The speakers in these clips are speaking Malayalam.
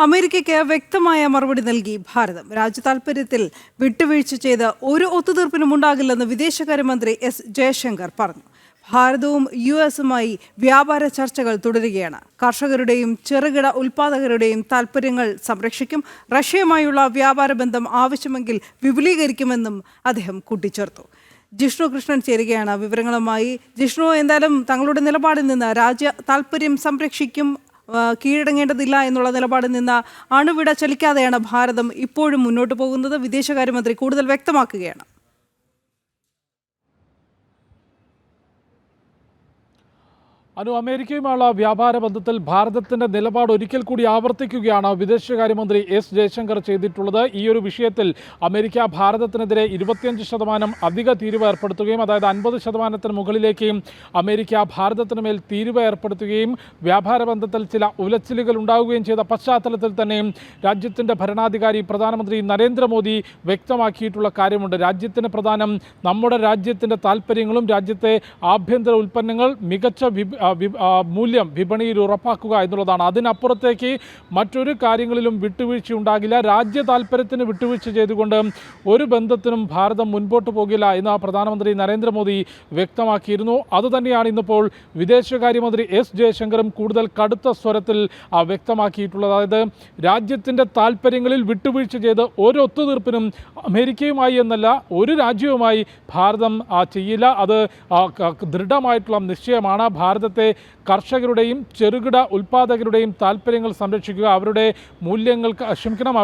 അമേരിക്കയ്ക്ക് വ്യക്തമായ മറുപടി നൽകി ഭാരതം. രാജ്യതാൽപര്യത്തിൽ വിട്ടുവീഴ്ച ചെയ്ത് ഒരു ഒത്തുതീർപ്പിനും ഉണ്ടാകില്ലെന്ന് വിദേശകാര്യമന്ത്രി എസ് ജയശങ്കർ പറഞ്ഞു. ഭാരതവും US-ഉമായി വ്യാപാര ചർച്ചകൾ തുടരുകയാണ്. കർഷകരുടെയും ചെറുകിട ഉൽപ്പാദകരുടെയും താൽപര്യങ്ങൾ സംരക്ഷിക്കും. റഷ്യയുമായുള്ള വ്യാപാര ബന്ധം ആവശ്യമെങ്കിൽ വിപുലീകരിക്കുമെന്നും അദ്ദേഹം കൂട്ടിച്ചേർത്തു. ജിഷ്ണു കൃഷ്ണൻ ചേരുകയാണ് വിവരങ്ങളുമായി. ജിഷ്ണു, എന്തായാലും തങ്ങളുടെ നിലപാടിൽ നിന്ന് രാജ്യ താൽപര്യം സംരക്ഷിക്കും, കീഴടങ്ങേണ്ടതില്ല എന്നുള്ള നിലപാടിൽ നിന്ന് അണുവിട ചലിക്കാതെയാണ് ഭാരതം ഇപ്പോഴും മുന്നോട്ട് പോകുന്നത്. വിദേശകാര്യമന്ത്രി കൂടുതൽ വ്യക്തമാക്കുകയാണ്. അമേരിക്കയുമായുള്ള വ്യാപാര ബന്ധത്തിൽ ഭാരതത്തിന്റെ നിലപാട് ഒരിക്കൽ കൂടി ആവർത്തിക്കുകയാണ് വിദേശകാര്യമന്ത്രി എസ് ജയശങ്കർ ചെയ്തിട്ടുള്ളത്. ഈ ഒരു വിഷയത്തിൽ അമേരിക്ക ഭാരതത്തിനെതിരെ 25% അധിക തീരുവ ഏർപ്പെടുത്തുകയും, അതായത് 50% മുകളിലേക്ക് അമേരിക്ക ഭാരതത്തിന് മേൽ തീരുവ ഏർപ്പെടുത്തുകയും വ്യാപാര ബന്ധത്തിൽ ചില ഉലച്ചിലുകൾ ഉണ്ടാവുകയും ചെയ്ത പശ്ചാത്തലത്തിൽ തന്നെ രാജ്യത്തിന്റെ ഭരണാധികാരി പ്രധാനമന്ത്രി നരേന്ദ്രമോദി വ്യക്തമാക്കിയിട്ടുള്ള കാര്യമുണ്ട്. രാജ്യത്തിന് പ്രധാനം നമ്മുടെ രാജ്യത്തിന്റെ താൽപ്പര്യങ്ങളും രാജ്യത്തെ ആഭ്യന്തര ഉൽപ്പന്നങ്ങൾ മികച്ച മൂല്യം വിപണിയിൽ ഉറപ്പാക്കുക എന്നുള്ളതാണ്. അതിനപ്പുറത്തേക്ക് മറ്റൊരു കാര്യങ്ങളിലും വിട്ടുവീഴ്ച ഉണ്ടാകില്ല. രാജ്യ താൽപ്പര്യത്തിന് വിട്ടുവീഴ്ച ചെയ്തുകൊണ്ട് ഒരു ബന്ധത്തിനും ഭാരതം മുൻപോട്ട് പോകില്ല എന്ന് പ്രധാനമന്ത്രി നരേന്ദ്രമോദി വ്യക്തമാക്കിയിരുന്നു. അതുതന്നെയാണ് ഇന്നിപ്പോൾ വിദേശകാര്യമന്ത്രി എസ് ജയശങ്കറും കൂടുതൽ കടുത്ത സ്വരത്തിൽ വ്യക്തമാക്കിയിട്ടുള്ളത്. അതായത് രാജ്യത്തിൻ്റെ താൽപ്പര്യങ്ങളിൽ വിട്ടുവീഴ്ച ചെയ്ത് ഒരു ഒത്തുതീർപ്പിനും അമേരിക്കയുമായി എന്നല്ല ഒരു രാജ്യവുമായി ഭാരതം ചെയ്യില്ല. അത് ദൃഢമായിട്ടുള്ള നിശ്ചയമാണ്. ഭാരതത്തെ കർഷകരുടെയും ചെറുകിട ഉൽപ്പാദകരുടെയും താൽപ്പര്യങ്ങൾ സംരക്ഷിക്കുക, അവരുടെ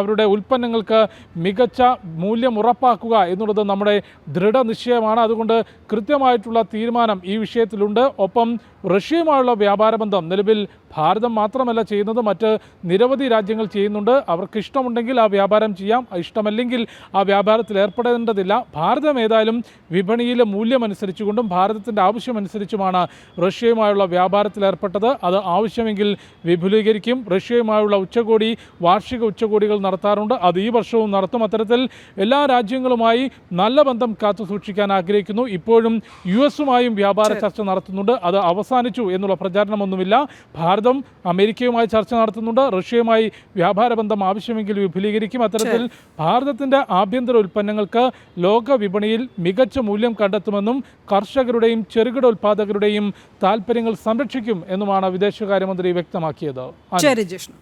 അവരുടെ ഉൽപ്പന്നങ്ങൾക്ക് മികച്ച മൂല്യം ഉറപ്പാക്കുക എന്നുള്ളത് നമ്മുടെ ദൃഢനിശ്ചയമാണ്. അതുകൊണ്ട് കൃത്യമായിട്ടുള്ള തീരുമാനം ഈ വിഷയത്തിലുണ്ട്. ഒപ്പം റഷ്യയുമായുള്ള വ്യാപാര ബന്ധം നിലവിൽ ഭാരതം മാത്രമല്ല ചെയ്യുന്നത്, മറ്റ് നിരവധി രാജ്യങ്ങൾ ചെയ്യുന്നുണ്ട്. അവർക്ക് ഇഷ്ടമുണ്ടെങ്കിൽ ആ വ്യാപാരം ചെയ്യാം, ഇഷ്ടമല്ലെങ്കിൽ ആ വ്യാപാരത്തിൽ ഏർപ്പെടേണ്ടതില്ല. ഭാരതം ഏതായാലും വിപണിയിലെ മൂല്യമനുസരിച്ചുകൊണ്ടും ഭാരതത്തിൻ്റെ ആവശ്യമനുസരിച്ചുമാണ് റഷ്യയുമായുള്ള വ്യാപാരത്തിൽ ഏർപ്പെട്ടത്. അത് ആവശ്യമെങ്കിൽ വിപുലീകരിക്കും. റഷ്യയുമായുള്ള വാർഷിക ഉച്ചകോടികൾ നടത്താറുണ്ട്. അത് ഈ വർഷവും നടത്തും. അത്തരത്തിൽ എല്ലാ രാജ്യങ്ങളുമായി നല്ല ബന്ധം കാത്തു സൂക്ഷിക്കാൻ ആഗ്രഹിക്കുന്നു. ഇപ്പോഴും US-ഉമായും വ്യാപാര ചർച്ച നടത്തുന്നുണ്ട്. അത് അവസാനിച്ചു എന്നുള്ള പ്രചാരണമൊന്നുമില്ല. ഭാരതം അമേരിക്കയുമായി ചർച്ച നടത്തുന്നുണ്ട്. റഷ്യയുമായി വ്യാപാര ബന്ധം ആവശ്യമെങ്കിൽ വിപുലീകരിക്കും. അത്തരത്തിൽ ഭാരതത്തിൻ്റെ ആഭ്യന്തര ഉൽപ്പന്നങ്ങൾക്ക് ലോക വിപണിയിൽ മികച്ച മൂല്യം കണ്ടെത്തുമെന്നും കർഷകരുടെയും ചെറുകിട ഉൽപ്പാദകരുടെയും താൽപ്പര്യങ്ങൾ സംരക്ഷിക്കും എന്നുമാണ് വിദേശകാര്യമന്ത്രി വ്യക്തമാക്കിയത്. ശരി ജിഷ്ണു.